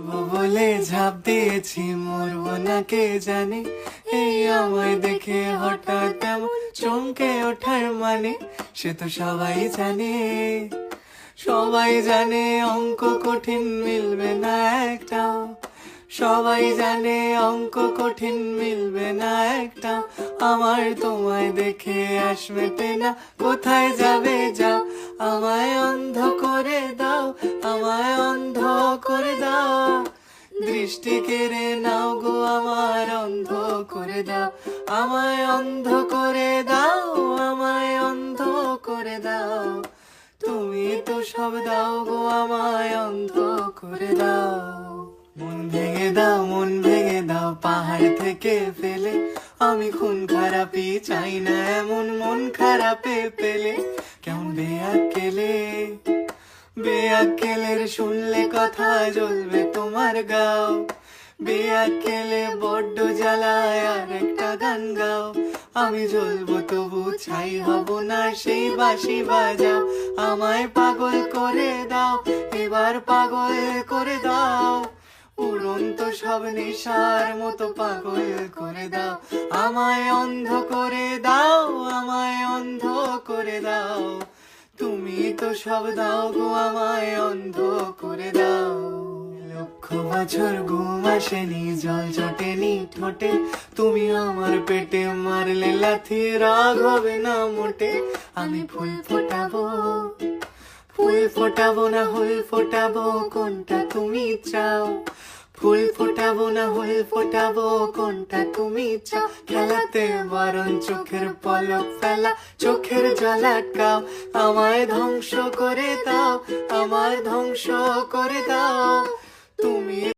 উড়বো বলে ঝাঁপ দিয়েছি, মরবো না কে জানে। এই আমায় দেখে হঠাৎ এমন চমকে ওঠার মানে, সে তো সবাই জানে। সবাই জানে অঙ্ক কঠিন মিলবে না একটাও, সবাই জানে অঙ্ক কঠিন মিলবে না একটাও। আমার তোমায় দেখে আস মেটে না, কোথায় যাবে যাও। আমায় অন্ধ করে দাও, আমায় অন্ধ করে দাও। দৃষ্টি কেড়ে নাও গো আমার, অন্ধ করে দাও। আমায় অন্ধ করে দাও, আমায় অন্ধ করে দাও। তুমি তো সব দাও গো, আমায় অন্ধ করে দাও। মন ভেঙে দাও, মন ভেঙে দাও পাহাড় থেকে ফেলে। আমি খুন খারাপি চাই না এমন মন খারাপে পেলে। কেমন বেয়াক্কেলে, বেয়াক্কেলের শুনলে কথা জ্বলবে তোমার গাও। বেয়াক্কেলে বড্ড জ্বালায়, আর একটা গান গাও। আমি জ্বলবো তবু ছাই হব না, সেই বাঁশি বাজাও। আমায় পাগল করে দাও, এবার পাগল করে দাও। উড়ন্ত সব নেশার মতো পাগল করে দাও। আমায় অন্ধ করে দাও, আমায় অন্ধ করে দাও। তুমি তো সব দাও গো, আমায় অন্ধ করে দাও। লক্ষ বছর ঘুম আসেনি, জল জটেনি ঠোঁটে। তুমি আমার পেটে মারলে লাথি, রাগ হবে না মোটে। আমি ফুল ফোটাবো, ফুল ফোটাবো না হুল ফোটাবো, কোনটা তুমি চাও। ফুল ফোটাবো না হুল ফোটাবো, কোনটা তুমি চাও। খেলাতে বারণ চোখের পলক ফেলা, চোখের জল আটকাও। আমায় ধ্বংস করে দাও, আমায় ধ্বংস করে দাও।